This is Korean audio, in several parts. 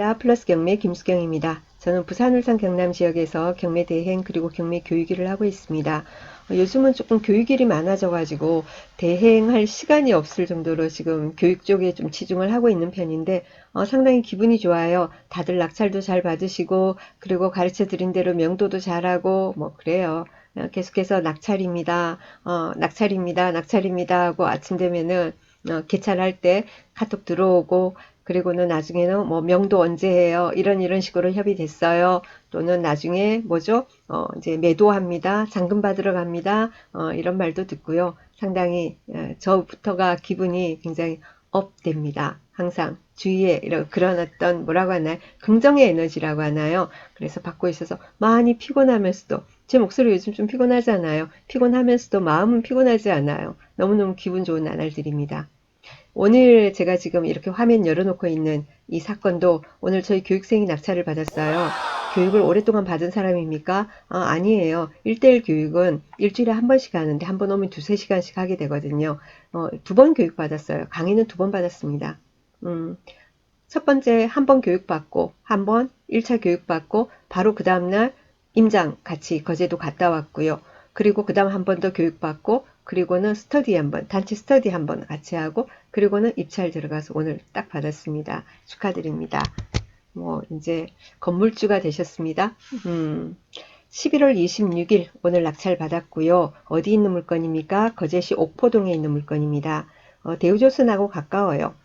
안녕하십니까. 플러스 경매 김수경입니다. 저는 부산 울산 경남 지역에서 경매 대행 그리고 경매 교육일을 하고 있습니다. 요즘은 조금 교육일이 많아져 가지고 대행할 시간이 없을 정도로 지금 교육 쪽에 좀 치중을 하고 있는 편인데 상당히 기분이 좋아요. 다들 낙찰도 잘 받으시고 그리고 가르쳐 드린 대로 명도도 잘하고 뭐 그래요. 계속해서 낙찰입니다. 낙찰입니다 하고 아침 되면은 개찰할 때 카톡 들어오고 그리고는 나중에는 뭐 명도 언제 해요? 이런 식으로 협의됐어요. 또는 나중에 뭐죠? 이제 매도합니다. 잔금 받으러 갑니다. 이런 말도 듣고요. 상당히 저부터가 기분이 굉장히 업됩니다. 항상 주위에 이런 그런 어떤 뭐라고 하나요? 긍정의 에너지라고 하나요? 그래서 받고 있어서 많이 피곤하면서도 제 목소리 요즘 좀 피곤하잖아요. 피곤하면서도 마음은 피곤하지 않아요. 너무너무 기분 좋은 나날들입니다. 오늘 제가 지금 이렇게 화면 열어놓고 있는 이 사건도 오늘 저희 교육생이 낙찰을 받았어요. 교육을 오랫동안 받은 사람입니까? 아니에요. 1대1 교육은 일주일에 한 번씩 하는데 한 번 오면 두세 시간씩 하게 되거든요. 2번 교육 받았어요. 강의는 2번 받았습니다. 첫 번째 한 번 교육받고 한 번 1차 교육받고 바로 그 다음날 임장 같이 거제도 갔다 왔고요. 그리고 그 다음 한 번 더 교육받고 그리고는 스터디 한 번, 단체 스터디 한 번 같이 하고 그리고는 입찰 들어가서 오늘 딱 받았습니다. 축하드립니다. 뭐 이제 건물주가 되셨습니다. 11월 26일 오늘 낙찰 받았고요. 어디 있는 물건입니까? 거제시 옥포동에 있는 물건입니다. 대우조선하고 가까워요.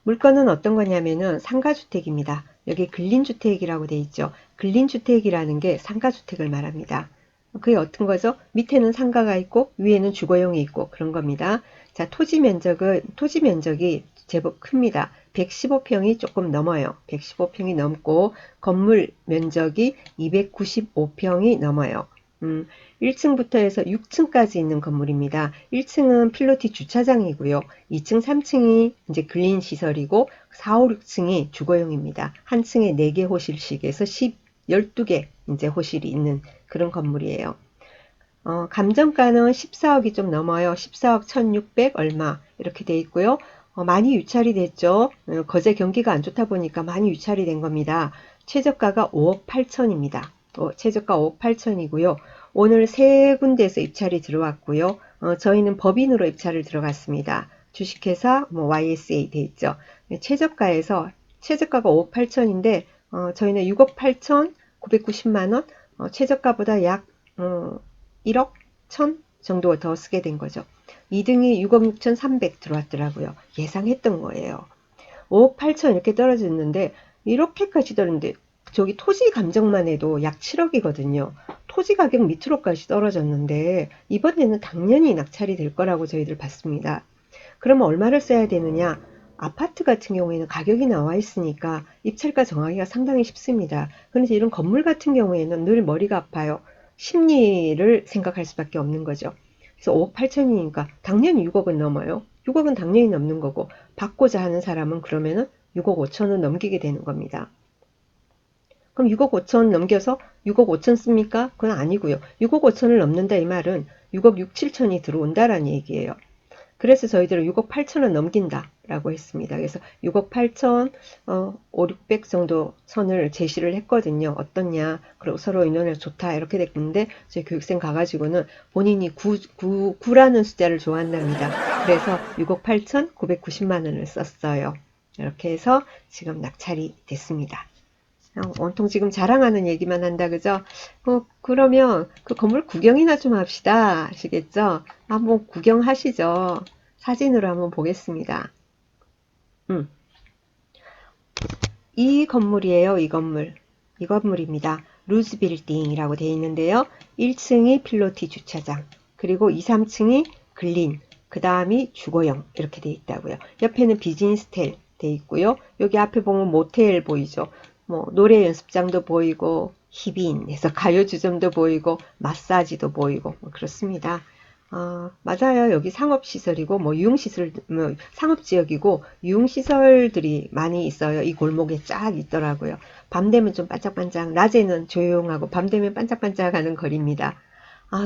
물건은 어떤 거냐면은 상가주택입니다. 여기 근린주택이라고 돼 있죠. 근린주택이라는 게 상가주택을 말합니다. 그게 어떤 거죠? 밑에는 상가가 있고 위에는 주거용이 있고 그런 겁니다. 자, 토지 면적이 제법 큽니다. 115평이 조금 넘어요. 115평이 넘고 건물 면적이 295평이 넘어요. 1층부터 해서 6층까지 있는 건물입니다. 1층은 필로티 주차장이고요. 2층, 3층이 이제 근린 시설이고 4, 5, 6층이 주거용입니다. 한 층에 4개 호실씩에서 12개 이제 호실이 있는 그런 건물이에요. 감정가는 14억이 좀 넘어요. 14억 1600 얼마 이렇게 돼 있고요. 많이 유찰이 됐죠. 거제 경기가 안 좋다 보니까 많이 유찰이 된 겁니다. 최저가가 5억 8천입니다. 최저가 5억 8천이고요. 오늘 세 군데에서 입찰이 들어왔고요. 저희는 법인으로 입찰을 들어갔습니다. 주식회사 뭐 YSA 돼 있죠. 최저가가 5억 8천인데 저희는 6억 8천 990만 원 최저가보다 약 1억 1천 정도 더 쓰게 된 거죠. 2등이 6억 6천 3백 들어왔더라고요. 예상했던 거예요. 5억 8천 이렇게 떨어졌는데 이렇게까지 떨어졌는데 저기 토지 감정만 해도 약 7억이거든요. 토지 가격 밑으로까지 떨어졌는데 이번에는 당연히 낙찰이 될 거라고 저희들 봤습니다. 그러면 얼마를 써야 되느냐? 아파트 같은 경우에는 가격이 나와 있으니까 입찰가 정하기가 상당히 쉽습니다. 그런데 이런 건물 같은 경우에는 늘 머리가 아파요. 심리를 생각할 수밖에 없는 거죠. 그래서 5억 8천이니까 당연히 6억은 넘어요. 6억은 당연히 넘는 거고 받고자 하는 사람은 그러면은 6억 5천은 넘기게 되는 겁니다. 그럼 6억 5천 넘겨서 6억 5천 씁니까? 그건 아니고요. 6억 5천을 넘는다 이 말은 6억 6, 7천이 들어온다라는 얘기예요. 그래서 저희들은 6억 8천은 넘긴다라고 했습니다. 그래서 6억 8천, 5, 600 정도 선을 제시를 했거든요. 어떻냐. 그리고 서로 의논을 좋다. 이렇게 됐는데, 저희 교육생 가가지고는 본인이 9라는 숫자를 좋아한답니다. 그래서 6억 8천 990만 원을 썼어요. 이렇게 해서 지금 낙찰이 됐습니다. 온통 지금 자랑하는 얘기만 한다, 그죠? 그러면 그 건물 구경이나 좀 합시다. 아시겠죠? 한번 구경하시죠. 사진으로 한번 보겠습니다. 이 건물이에요, 이 건물. 이 건물입니다. 루즈 빌딩이라고 되어 있는데요. 1층이 필로티 주차장, 그리고 2, 3층이 근린, 그 다음이 주거용 이렇게 되어 있다고요. 옆에는 비즈니스텔 되어 있고요. 여기 앞에 보면 모텔 보이죠? 뭐 노래 연습장도 보이고 히빈에서 가요 주점도 보이고 마사지도 보이고 뭐 그렇습니다. 맞아요. 여기 상업시설이고, 뭐, 유흥시설, 뭐, 상업지역이고, 유흥시설들이 많이 있어요. 이 골목에 쫙 있더라고요. 밤 되면 좀 반짝반짝, 낮에는 조용하고, 밤 되면 반짝반짝 하는 거리입니다.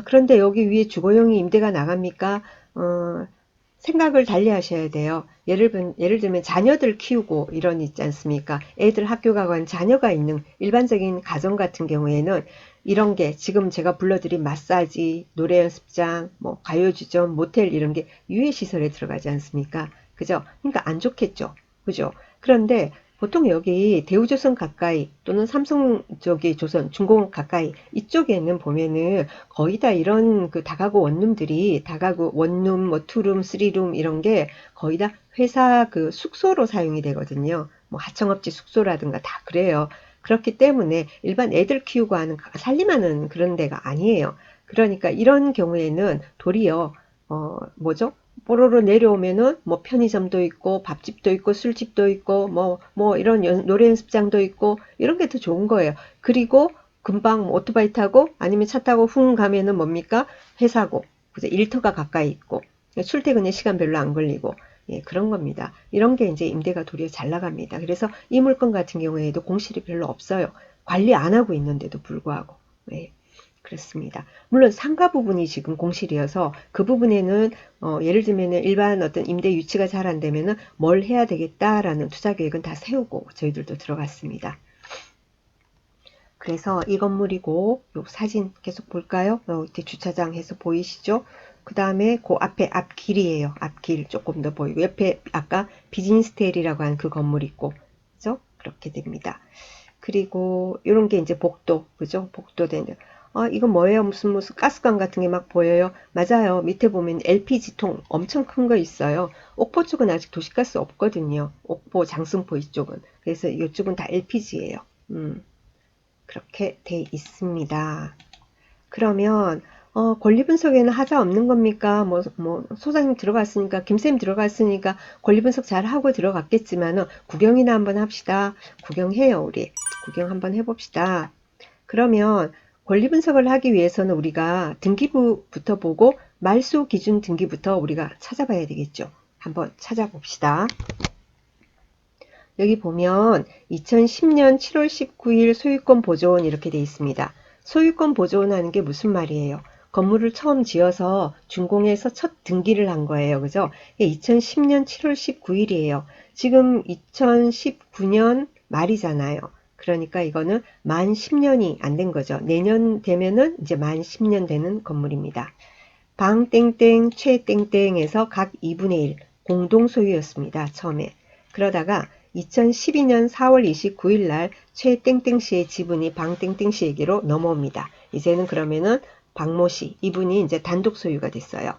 그런데 여기 위에 주거용이 임대가 나갑니까? 생각을 달리 하셔야 돼요. 예를 들면 자녀들 키우고 이런 있지 않습니까? 애들 학교 가고 자녀가 있는 일반적인 가정 같은 경우에는 이런 게 지금 제가 불러드린 마사지, 노래 연습장, 뭐 가요주점, 모텔 이런 게 유해시설에 들어가지 않습니까? 그죠? 그러니까 안 좋겠죠. 그죠? 그런데 보통 여기 대우조선 가까이 또는 삼성 쪽이 조선, 중공업 가까이 이쪽에는 보면은 거의 다 이런 그 다가구 원룸들이 다가구 원룸, 뭐 투룸, 쓰리룸 이런 게 거의 다 회사 그 숙소로 사용이 되거든요. 뭐 하청업체 숙소라든가 다 그래요. 그렇기 때문에 일반 애들 키우고 하는 살림하는 그런 데가 아니에요. 그러니까 이런 경우에는 도리어 뭐죠? 뽀로로 내려오면은 뭐 편의점도 있고 밥집도 있고 술집도 있고 뭐 이런 노래 연습장도 있고 이런 게 더 좋은 거예요. 그리고 금방 뭐 오토바이 타고 아니면 차 타고 훅 가면은 뭡니까? 회사고 그죠? 일터가 가까이 있고 출퇴근에 시간 별로 안 걸리고 예, 그런 겁니다. 이런 게 이제 임대가 도리어 잘 나갑니다. 그래서 이 물건 같은 경우에도 공실이 별로 없어요. 관리 안 하고 있는데도 불구하고. 예. 그렇습니다. 물론 상가 부분이 지금 공실이어서 그 부분에는 예를 들면 일반 어떤 임대 유치가 잘 안 되면은 뭘 해야 되겠다라는 투자 계획은 다 세우고 저희들도 들어갔습니다. 그래서 이 건물이고 요 사진 계속 볼까요? 이렇게 주차장 해서 보이시죠? 그 다음에 그 앞에 앞길이에요. 앞길 조금 더 보이고 옆에 아까 비즈니스텔이라고 한 그 건물 있고 그죠? 그렇게 됩니다. 그리고 이런 게 이제 복도, 그죠? 복도 되는. 이건 뭐예요? 무슨 가스관 같은 게 막 보여요? 맞아요. 밑에 보면 LPG통 엄청 큰 거 있어요. 옥포 쪽은 아직 도시가스 없거든요. 옥포, 장승포 이쪽은. 그래서 이쪽은 다 LPG예요. 그렇게 돼 있습니다. 그러면 권리 분석에는 하자 없는 겁니까? 뭐 소장님 들어갔으니까 김쌤 들어갔으니까 권리 분석 잘 하고 들어갔겠지만은 구경이나 한번 합시다. 구경해요, 우리. 구경 한번 해봅시다. 그러면 권리 분석을 하기 위해서는 우리가 등기부부터 보고 말소 기준 등기부터 우리가 찾아봐야 되겠죠. 한번 찾아봅시다. 여기 보면 2010년 7월 19일 소유권 보존 이렇게 돼 있습니다. 소유권 보존하는 게 무슨 말이에요? 건물을 처음 지어서 준공해서 첫 등기를 한 거예요. 그죠? 2010년 7월 19일이에요. 지금 2019년 말이잖아요. 그러니까 이거는 만 10년이 안 된 거죠. 내년 되면은 이제 만 10년 되는 건물입니다. 방 땡땡, 최 땡땡에서 각 2분의 1 공동 소유였습니다. 처음에. 그러다가 2012년 4월 29일 날 최 땡땡 씨의 지분이 방 땡땡 씨에게로 넘어옵니다. 이제는 그러면은 박모 씨, 이분이 이제 단독 소유가 됐어요.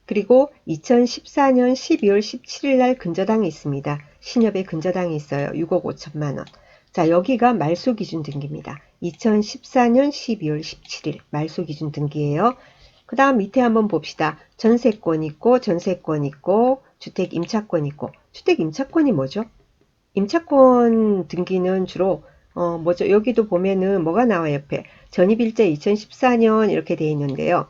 그리고 2014년 12월 17일 날 근저당이 있습니다. 신협에 근저당이 있어요. 6억 5천만 원. 자, 여기가 말소 기준 등기입니다. 2014년 12월 17일 말소 기준 등기예요. 그 다음 밑에 한번 봅시다. 전세권 있고 전세권 있고 주택 임차권 있고 주택 임차권이 뭐죠? 임차권 등기는 주로 뭐죠? 여기도 보면은 뭐가 나와요? 옆에 전입일자 2014년 이렇게 돼 있는데요.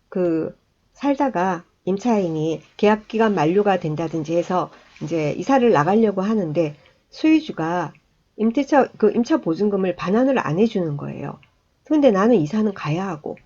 그 살다가 임차인이 계약기간 만료가 된다든지 해서 이제 이사를 나가려고 하는데 소유주가 임차 보증금을 반환을 안 해주는 거예요. 근데 나는 이사는 가야 하고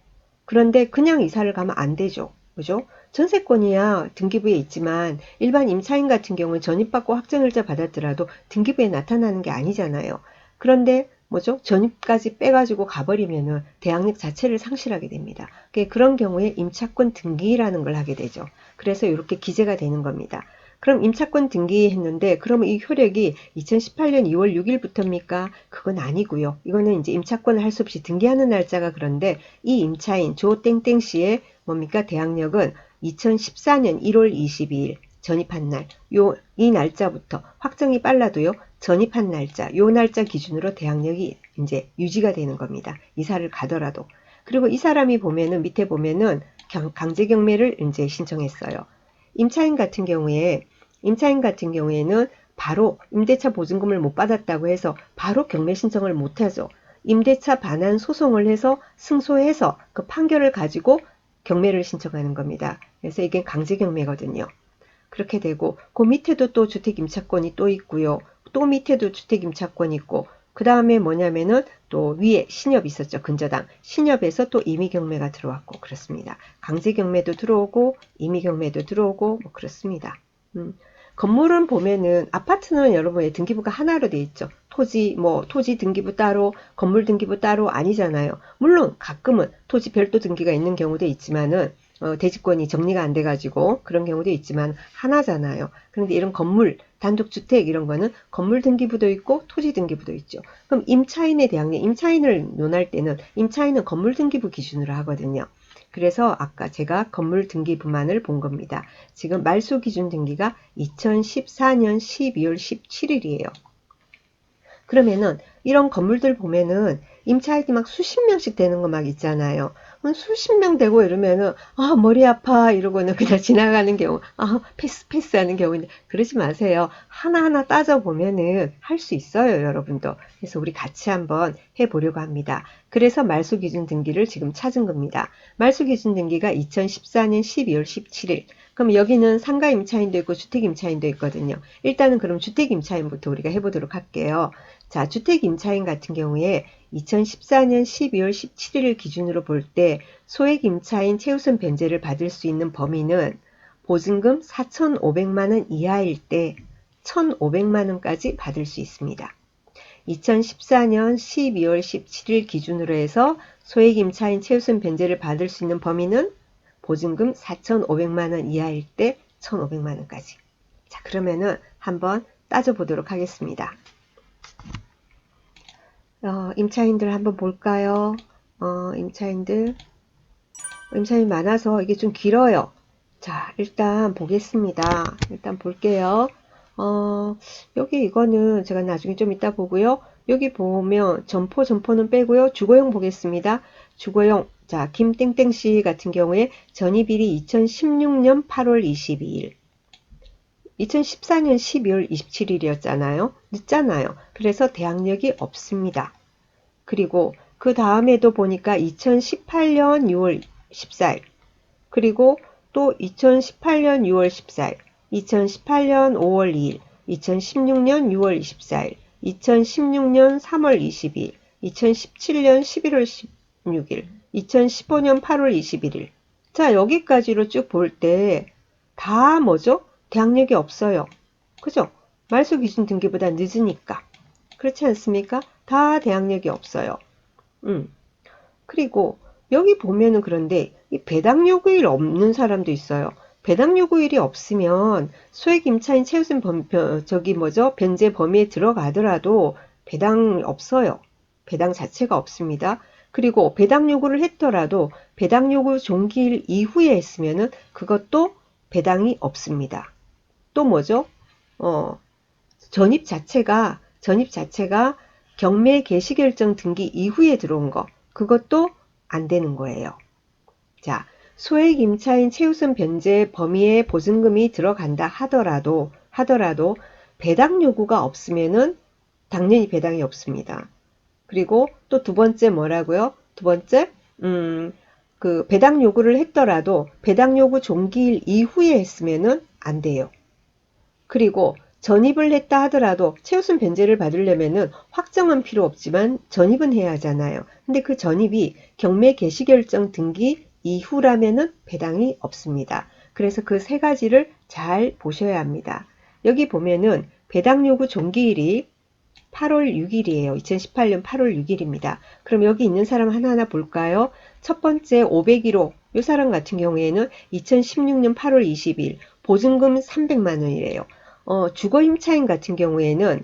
그런데 그냥 이사를 가면 안 되죠. 그죠? 전세권이야 등기부에 있지만 일반 임차인 같은 경우는 전입받고 확정일자 받았더라도 등기부에 나타나는 게 아니잖아요. 그런데 뭐죠? 전입까지 빼가지고 가버리면은 대항력 자체를 상실하게 됩니다. 그런 경우에 임차권 등기라는 걸 하게 되죠. 그래서 이렇게 기재가 되는 겁니다. 그럼 임차권 등기했는데 그러면 이 효력이 2018년 2월 6일부터입니까? 그건 아니고요. 이거는 이제 임차권을 할 수 없이 등기하는 날짜가 그런데 이 임차인 조 땡땡 씨의 뭡니까? 대항력은 2014년 1월 22일 전입한 날, 이 날짜부터 확정이 빨라도요, 전입한 날짜, 요 날짜 기준으로 대항력이 이제 유지가 되는 겁니다. 이사를 가더라도. 그리고 이 사람이 보면은 밑에 보면은 강제 경매를 이제 신청했어요. 임차인 같은 경우에는 바로 임대차 보증금을 못 받았다고 해서 바로 경매 신청을 못 하죠. 임대차 반환 소송을 해서 승소해서 그 판결을 가지고 경매를 신청하는 겁니다. 그래서 이게 강제 경매거든요. 그렇게 되고 그 밑에도 또 주택임차권이 또 있고요. 또 밑에도 주택임차권 있고 그 다음에 뭐냐면은 또 위에 신협이 있었죠. 근저당. 신협에서 또 임의경매가 들어왔고 그렇습니다. 강제경매도 들어오고 임의경매도 들어오고 뭐 그렇습니다. 건물은 보면은 아파트는 여러분의 등기부가 하나로 돼 있죠. 토지 등기부 따로, 건물 등기부 따로 아니잖아요. 물론 가끔은 토지 별도 등기가 있는 경우도 있지만은 대지권이 정리가 안 돼가지고 그런 경우도 있지만 하나잖아요. 그런데 이런 건물, 단독주택 이런 거는 건물 등기부도 있고 토지 등기부도 있죠. 그럼 임차인에 대한 임차인을 논할 때는 임차인은 건물 등기부 기준으로 하거든요. 그래서 아까 제가 건물 등기부만을 본 겁니다. 지금 말소 기준 등기가 2014년 12월 17일이에요. 그러면은 이런 건물들 보면은 임차인이 막 수십 명씩 되는 거 막 있잖아요. 수십 명 되고 이러면은 아 머리 아파 이러고는 그냥 지나가는 경우 아 패스 하는 경우인데 그러지 마세요. 하나하나 따져보면은 할 수 있어요 여러분도. 그래서 우리 같이 한번 해보려고 합니다. 그래서 말소기준 등기를 지금 찾은 겁니다. 말소기준 등기가 2014년 12월 17일. 그럼 여기는 상가 임차인도 있고 주택 임차인도 있거든요. 일단은 그럼 주택 임차인부터 우리가 해보도록 할게요. 자, 주택 임차인 같은 경우에 2014년 12월 17일 기준으로 볼 때 소액 임차인 최우선 변제를 받을 수 있는 범위는 보증금 4,500만 원 이하일 때 1,500만 원까지 받을 수 있습니다. 2014년 12월 17일 기준으로 해서 소액 임차인 최우선 변제를 받을 수 있는 범위는 보증금 4,500만 원 이하일 때 1,500만 원까지. 자, 그러면은 한번 따져보도록 하겠습니다. 임차인들 한번 볼까요? 임차인 많아서 이게 좀 길어요. 자, 일단 보겠습니다. 일단 볼게요. 여기 이거는 제가 나중에 좀 이따 보고요. 여기 보면 점포는 빼고요. 주거용 보겠습니다. 주거용. 자, 김땡땡씨 같은 경우에 전입일이 2016년 8월 22일. 2014년 12월 27일이었잖아요. 늦잖아요. 그래서 대항력이 없습니다. 그리고 그 다음에도 보니까 2018년 6월 14일, 그리고 또 2018년 6월 14일, 2018년 5월 2일, 2016년 6월 24일, 2016년 3월 22일, 2017년 11월 16일, 2015년 8월 21일. 자, 여기까지로 쭉 볼 때 다 뭐죠? 대항력이 없어요. 그죠? 말소 기준 등기보다 늦으니까. 그렇지 않습니까? 다 대항력이 없어요. 그리고 여기 보면은 그런데 이 배당 요구일 없는 사람도 있어요. 배당 요구일이 없으면 소액 임차인 최우선 변제 범위에 들어가더라도 배당 없어요. 배당 자체가 없습니다. 그리고 배당 요구를 했더라도 배당 요구 종기일 이후에 했으면은 그것도 배당이 없습니다. 또 뭐죠? 전입 자체가 경매 개시결정 등기 이후에 들어온 거, 그것도 안 되는 거예요. 자, 소액 임차인 최우선 변제 범위에 보증금이 들어간다 하더라도 배당 요구가 없으면은 당연히 배당이 없습니다. 그리고 또 두 번째 뭐라고요? 두 번째, 그 배당 요구를 했더라도 배당 요구 종기일 이후에 했으면은 안 돼요. 그리고 전입을 했다 하더라도 최우선 변제를 받으려면은 확정은 필요 없지만 전입은 해야 하잖아요. 근데 그 전입이 경매 개시결정 등기 이후라면은 배당이 없습니다. 그래서 그 세 가지를 잘 보셔야 합니다. 여기 보면은 배당 요구 종기일이 8월 6일이에요. 2018년 8월 6일입니다. 그럼 여기 있는 사람 하나하나 볼까요? 첫 번째 501호 이 사람 같은 경우에는 2016년 8월 20일 보증금 300만 원이래요. 주거 임차인 같은 경우에는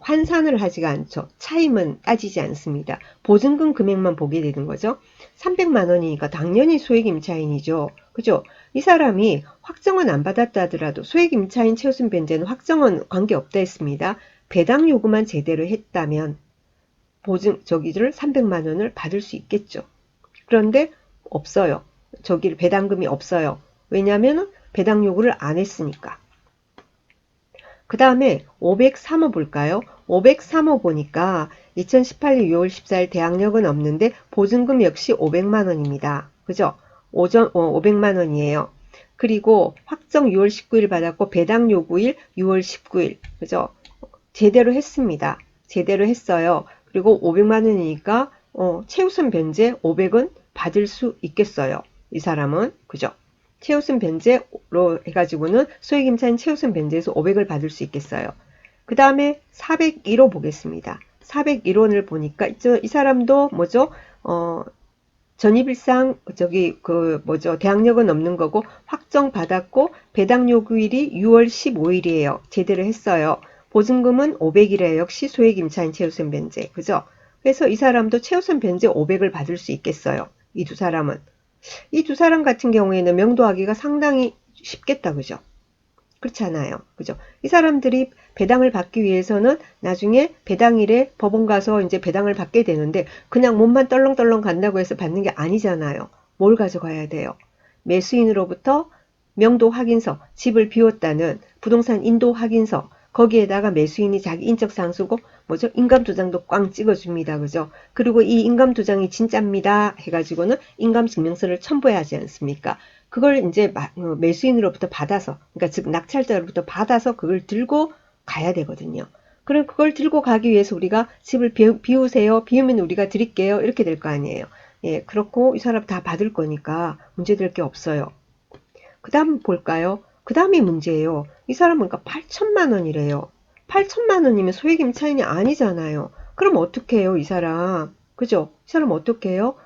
환산을 하지가 않죠. 차임은 따지지 않습니다. 보증금 금액만 보게 되는 거죠. 300만 원이니까 당연히 소액 임차인이죠. 그죠? 이 사람이 확정은 안 받았다 하더라도 소액 임차인 최우선 변제는 확정은 관계없다 했습니다. 배당 요구만 제대로 했다면 저기를 300만 원을 받을 수 있겠죠. 그런데 없어요. 배당금이 없어요. 왜냐하면 배당 요구를 안 했으니까. 그 다음에 503호 볼까요? 503호 보니까 2018년 6월 14일 대항력은 없는데 보증금 역시 500만 원입니다. 그죠? 500만 원이에요. 그리고 확정 6월 19일 받았고 배당 요구일 6월 19일. 그죠? 제대로 했습니다. 제대로 했어요. 그리고 500만 원이니까 최우선 변제 500은 받을 수 있겠어요. 이 사람은. 그죠? 최우선 변제로 해가지고는 소액임차인 최우선 변제에서 500을 받을 수 있겠어요. 그 다음에 401호 보겠습니다. 401호를 보니까 이 사람도 뭐죠? 전입일상 대항력은 없는 거고 확정 받았고 배당 요구일이 6월 15일이에요. 제대로 했어요. 보증금은 500이래요. 역시 소액임차인 최우선 변제. 그죠? 그래서 이 사람도 최우선 변제 500을 받을 수 있겠어요. 이 두 사람은. 이 두 사람 같은 경우에는 명도하기가 상당히 쉽겠다. 그죠? 그렇잖아요. 그죠? 이 사람들이 배당을 받기 위해서는 나중에 배당일에 법원 가서 이제 배당을 받게 되는데 그냥 몸만 떨렁떨렁 간다고 해서 받는 게 아니잖아요. 뭘 가져가야 돼요? 매수인으로부터 명도 확인서, 집을 비웠다는 부동산 인도 확인서, 거기에다가 매수인이 자기 인적 상수고 뭐죠? 인감도장도 꽝 찍어줍니다. 그죠? 그리고 이 인감도장이 진짜입니다. 해가지고는 인감증명서를 첨부해야 하지 않습니까? 그걸 이제 매수인으로부터 받아서, 그러니까 즉 낙찰자로부터 받아서 그걸 들고 가야 되거든요. 그럼 그걸 들고 가기 위해서 우리가 집을 비우세요. 비우면 우리가 드릴게요. 이렇게 될 거 아니에요. 예, 그렇고 이 사람 다 받을 거니까 문제될 게 없어요. 그 다음 볼까요? 그 다음이 문제예요. 이 사람은 그러니까 8천만 원이래요. 8천만 원이면 소액임차인이 아니잖아요. 그럼 어떻게 해요, 이 사람? 그죠? 이 사람 어떻게 해요?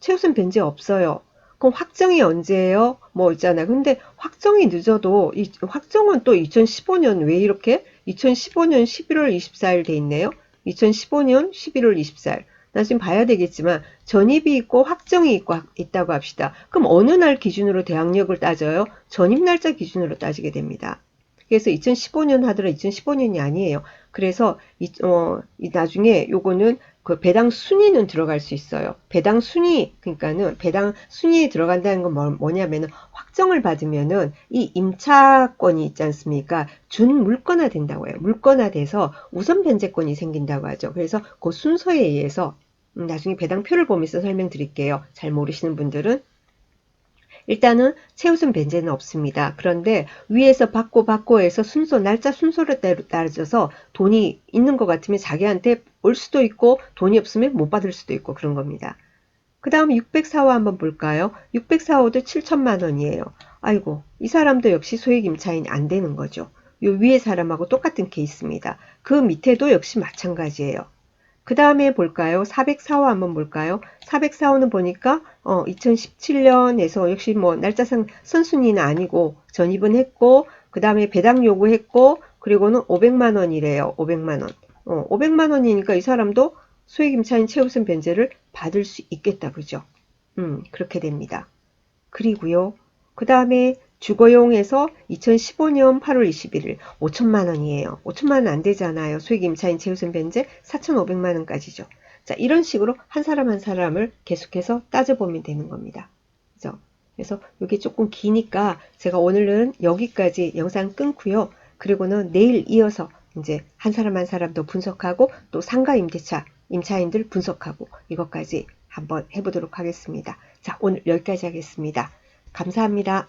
최우선 변제 없어요. 그럼 확정이 언제예요? 뭐 있잖아요. 근데 확정이 늦어도 이 확정은 또 2015년 왜 이렇게 2015년 11월 24일 돼 있네요. 2015년 11월 24일. 나 지금 봐야 되겠지만 전입이 있고 확정이 있다고 합시다. 그럼 어느 날 기준으로 대항력을 따져요? 전입 날짜 기준으로 따지게 됩니다. 그래서 2015년 하더라 2015년이 아니에요. 그래서 나중에 요거는 그 배당 순위는 들어갈 수 있어요. 배당 순위, 그러니까는 배당 순위에 들어간다는 건 뭐냐면은 확정을 받으면은 이 임차권이 있지 않습니까? 준 물권화 된다고 해요. 물권화 돼서 우선 변제권이 생긴다고 하죠. 그래서 그 순서에 의해서 나중에 배당표를 보면서 설명드릴게요. 잘 모르시는 분들은. 일단은 최우선 변제는 없습니다. 그런데 위에서 받고 해서 날짜 순서를 따져서 돈이 있는 것 같으면 자기한테 올 수도 있고 돈이 없으면 못 받을 수도 있고 그런 겁니다. 그 다음 604호 한번 볼까요? 604호도 7천만 원이에요. 아이고, 이 사람도 역시 소액임차인이 안 되는 거죠. 요 위에 사람하고 똑같은 케이스입니다. 그 밑에도 역시 마찬가지예요. 그 다음에 볼까요? 404호 한번 볼까요? 404호는 보니까 2017년에서 역시 뭐 날짜상 선순위는 아니고 전입은 했고 그 다음에 배당 요구했고 그리고는 500만 원이래요. 500만 원. 500만 원이니까 이 사람도 소액임차인 최우선 변제를 받을 수 있겠다. 그죠? 그렇게 됩니다. 그리고요. 그 다음에 주거용에서 2015년 8월 21일 5천만 원이에요. 5천만 원 안 되잖아요. 수익임차인 최우선 변제 4,500만 원까지죠. 자, 이런 식으로 한 사람 한 사람을 계속해서 따져보면 되는 겁니다. 그죠? 그래서 이게 조금 기니까 제가 오늘은 여기까지 영상 끊고요. 그리고는 내일 이어서 이제 한 사람 한 사람 더 분석하고 또 상가 임대차 임차인들 분석하고 이것까지 한번 해보도록 하겠습니다. 자, 오늘 여기까지 하겠습니다. 감사합니다.